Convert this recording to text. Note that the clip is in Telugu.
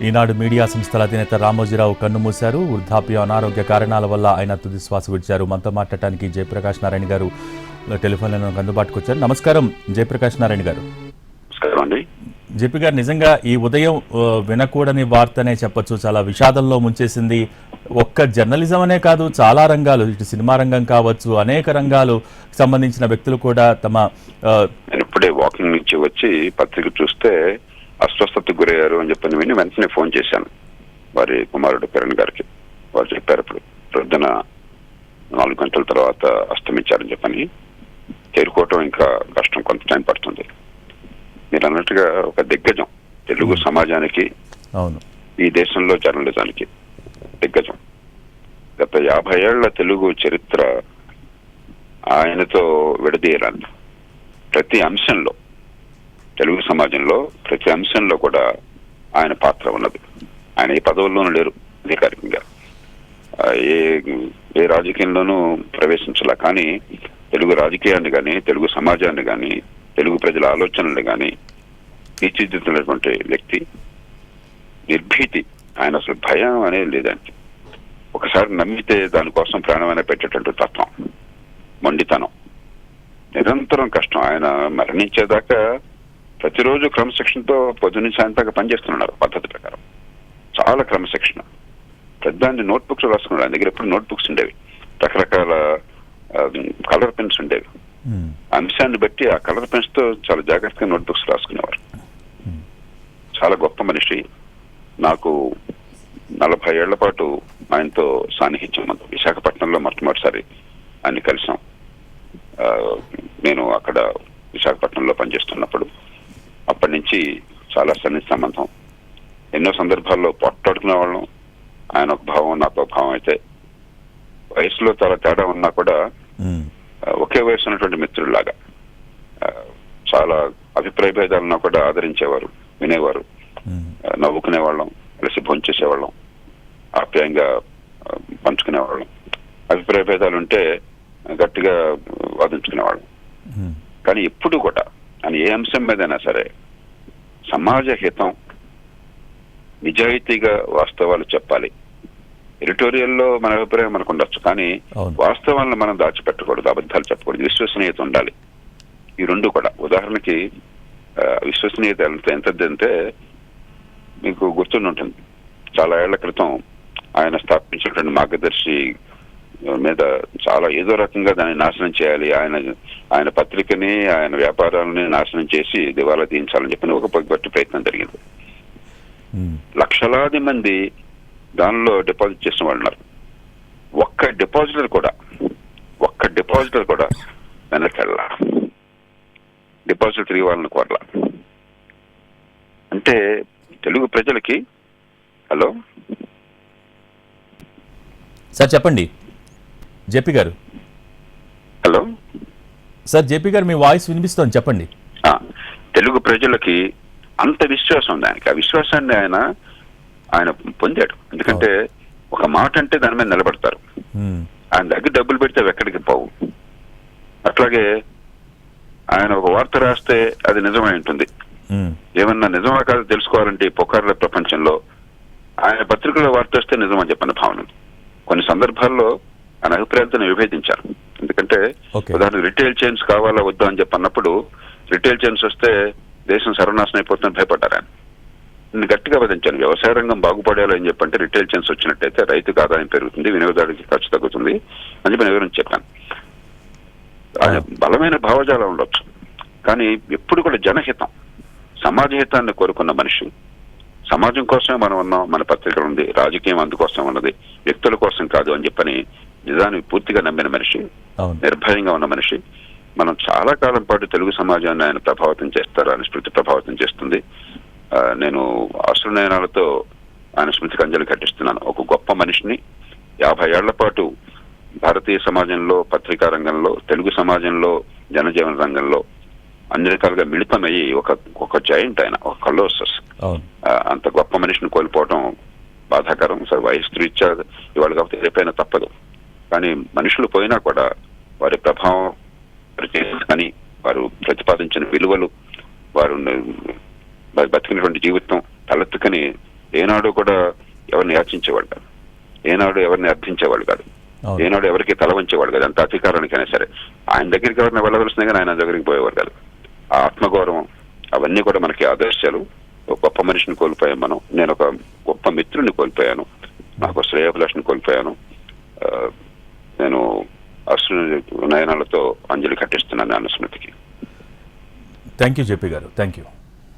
ఈనాడు మీడియా సంస్థల అధినేత రామోజీరావు కన్నుమూశారు. వృద్ధాప్య అనారోగ్య కారణాల వల్ల ఆయన తుది శ్వాస విడిచారు. మనతో మాట్లాడటానికి జయప్రకాష్ నారాయణ గారు టెలిఫోన్ లైన్ అందుబాటుకు వచ్చారు. నమస్కారం జయప్రకాష్ నారాయణ గారు. జేపీ గారు, నిజంగా ఈ ఉదయం వినకూడని వార్తనే చెప్పొచ్చు. చాలా విషాదంలో ముంచేసింది. ఒక్క జర్నలిజం అనే కాదు, చాలా రంగాలు, ఇటు సినిమా రంగం కావచ్చు, అనేక రంగాలు సంబంధించిన వ్యక్తులు కూడా తమ ఇప్పుడే వాకింగ్ నుంచి వచ్చి పత్రిక చూస్తే అస్వస్థతకు గురయ్యారు అని చెప్పని విని వెంటనే ఫోన్ చేశాను వారి కుమారుడు కిరణ్ గారికి. వారు చెప్పారు ఇప్పుడు ప్రొద్దున 4 గంటల తర్వాత అస్తమించారని చెప్పని. చేరుకోవటం ఇంకా కష్టం, కొంత టైం పడుతుంది. మీరు అన్నట్టుగా ఒక దిగ్గజం తెలుగు సమాజానికి, ఈ దేశంలో జర్నలిజానికి దిగ్గజం. గత 50 ఏళ్ల తెలుగు చరిత్ర ఆయనతో విడదీయరాదు. ప్రతి అంశంలో, తెలుగు సమాజంలో ప్రతి అంశంలో కూడా ఆయన పాత్ర ఉన్నది. ఆయన ఏ పదవుల్లోనూ లేరు అధికారికంగా, ఏ రాజకీయంలోనూ ప్రవేశించాల, కానీ తెలుగు రాజకీయాన్ని కానీ, తెలుగు సమాజాన్ని కానీ, తెలుగు ప్రజల ఆలోచనలు కానీ తీర్చిదిద్దుతున్నటువంటి వ్యక్తి. నిర్భీతి, ఆయన అసలు భయం అనేది లేదండి. ఒకసారి నమ్మితే దానికోసం ప్రాణమైనా పెట్టేటువంటి తత్వం, మొండితనం, నిరంతరం కష్టం. ఆయన మరణించేదాకా ప్రతిరోజు క్రమశిక్షణతో పొద్దున్న సాయంత్రం పనిచేస్తున్నారు పద్ధతి ప్రకారం. చాలా క్రమశిక్షణ. పెద్దాన్ని నోట్బుక్స్ రాసుకున్నారు. ఆయన దగ్గర ఎప్పుడు నోట్బుక్స్ ఉండేవి, రకరకాల కలర్ పెన్స్ ఉండేవి. అంశాన్ని బట్టి ఆ కలర్ పెన్స్ తో చాలా జాగ్రత్తగా నోట్బుక్స్ రాసుకునేవారు. చాలా గొప్ప మనిషి. నాకు 40 ఏళ్ల పాటు ఆయనతో సాన్నిహిత్యం ఉంది. విశాఖపట్నంలో మొట్టమొదటిసారి ఆయన కలిసాం. నేను అక్కడ విశాఖపట్నంలో పనిచేస్తున్నప్పుడు. అప్పటి నుంచి చాలా సన్నిహిత సంబంధం. ఎన్నో సందర్భాల్లో పోట్లాడుకునే వాళ్ళం. ఆయన ఒక భావం, నాకు ఒక భావం. అయితే వయసులో చాలా తేడా ఉన్నా కూడా ఒకే వయసు ఉన్నటువంటి మిత్రుల్లాగా, చాలా అభిప్రాయ భేదాలున్నా కూడా ఆదరించేవారు, వినేవారు, నవ్వుకునేవాళ్ళం, కలిసి భోంచేసేవాళ్ళం, ఆప్యాయంగా పంచుకునేవాళ్ళం. అభిప్రాయ భేదాలు ఉంటే గట్టిగా వాదించుకునేవాళ్ళం. కానీ ఎప్పుడు కూడా అని ఏ అంశం మీదైనా సరే సమాజ హితం, నిజాయితీగా వాస్తవాలు చెప్పాలి. ఎడిటోరియల్లో మన అభిప్రాయం మనకు ఉండొచ్చు, కానీ వాస్తవాలను మనం దాచిపెట్టకూడదు, అబద్ధాలు చెప్పకూడదు, విశ్వసనీయత ఉండాలి. ఈ రెండు కూడా. ఉదాహరణకి విశ్వసనీయత ఎంతదంటే మీకు గుర్తుంటుంది, చాలా ఏళ్ల క్రితం ఆయన స్థాపించినటువంటి మార్గదర్శి మీద చాలా ఏదో రకంగా దాన్ని నాశనం చేయాలి, ఆయన పత్రికని, ఆయన వ్యాపారాలని నాశనం చేసి దివాలా తీయించాలని చెప్పి ఒక గట్టి ప్రయత్నం జరిగింది. లక్షలాది మంది దానిలో డిపాజిట్ చేసిన వాళ్ళు ఉన్నారు. ఒక్క డిపాజిటర్ కూడా వెనకెళ్ళా, డిపాజిట్ తిరిగి వాళ్ళని కోరలా. అంటే తెలుగు ప్రజలకి. హలో సార్, చెప్పండి జేపీ గారు. హలో సార్, జేపీ గారు మీ వాయిస్ వినిపిస్తోంది, చెప్పండి. తెలుగు ప్రజలకి అంత విశ్వాసం ఉంది ఆయనకి. ఆ విశ్వాసాన్ని ఆయన పొందాడు. ఎందుకంటే ఒక మాట అంటే దాని మీద నిలబడతారు. ఆయన దగ్గర డబ్బులు పెడితే ఎక్కడికి పోవు. అట్లాగే ఆయన ఒక వార్త రాస్తే అది నిజమై ఉంటుంది. ఏమన్నా నిజమా కాదు తెలుసుకోవాలంటే పుకార్ల ప్రపంచంలో ఆయన పత్రికలో వార్త వస్తే నిజమని చెప్పిన భావన. కొన్ని సందర్భాల్లో ఆయన అభిప్రాయాలతో విభేదించారు. ఎందుకంటే ఉదాహరణకు రిటైల్ చైన్స్ కావాలా వద్దా అని చెప్పన్నప్పుడు, రిటైల్ చైన్స్ వస్తే దేశం సర్వనాశనం అయిపోతుందని భయపడ్డారు ఆయన. నేను గట్టిగా వాదించాను, వ్యవసాయ రంగం బాగుపడేలా అని చెప్పంటే రిటైల్ చైన్స్ వచ్చినట్టయితే రైతుకు ఆదాయం పెరుగుతుంది, వినియోగదారుడికి ఖర్చు తగ్గుతుంది అని చెప్పి వివరించి చెప్పాను. ఆయన బలమైన భావజాలం ఉండొచ్చు, కానీ ఎప్పుడు కూడా జనహితం, సమాజ హితాన్ని కోరుకున్న మనిషి. సమాజం కోసమే మనం ఉన్నాం, మన పత్రికలు ఉంది, రాజకీయం అందుకోసం ఉన్నది, వ్యక్తుల కోసం కాదు అని చెప్పని నిజాన్ని పూర్తిగా నమ్మిన మనిషి, నిర్భయంగా ఉన్న మనిషి. మనం చాలా కాలం పాటు తెలుగు సమాజాన్ని ఆయన ప్రభావితం చేస్తారు, ఆయన స్మృతి ప్రభావితం చేస్తుంది. నేను అశ్రునయనాలతో ఆయన స్మృతికి అంజలి ఘటిస్తున్నాను. ఒక గొప్ప మనిషిని 50 ఏళ్ల పాటు భారతీయ సమాజంలో, పత్రికా రంగంలో, తెలుగు సమాజంలో, జనజీవన రంగంలో అన్ని రకాలుగా మిళితమయ్యి ఒక జాయింట్, ఆయన ఒక కలోసస్. అంత గొప్ప మనిషిని కోల్పోవడం బాధాకరం. సరే, వయసు రీత్యా ఇవాళ కాకపోతే రేపైనా తప్పదు. కానీ మనుషులు పోయినా కూడా వారి ప్రభావం, కానీ వారు ప్రతిపాదించిన విలువలు, వారు బతికినటువంటి జీవితం తలెత్తుకని ఏనాడు కూడా ఎవరిని యాచించేవాడు కాదు, ఏనాడు ఎవరిని అర్థించేవాడు కాదు, ఏనాడు ఎవరికి తల వంచేవాడు కాదు. అంత అధికారానికైనా సరే ఆయన దగ్గరికి ఎవరిని వెళ్ళవలసిన కానీ ఆయన దగ్గరికి పోయేవాడు కాదు. ఆ ఆత్మగౌరవం అవన్నీ కూడా మనకి ఆదర్శాలు. ఒక గొప్ప మనిషిని కోల్పోయాం మనం. నేను ఒక గొప్ప మిత్రుడిని కోల్పోయాను, నాకు శ్రేయోభిలాషిని కోల్పోయాను. నేను అశ్రు నయనాలతో అంజలి కట్టిస్తున్నాను అన్న స్మృతికి. థ్యాంక్ యూ జేపీ గారు, థ్యాంక్ యూ.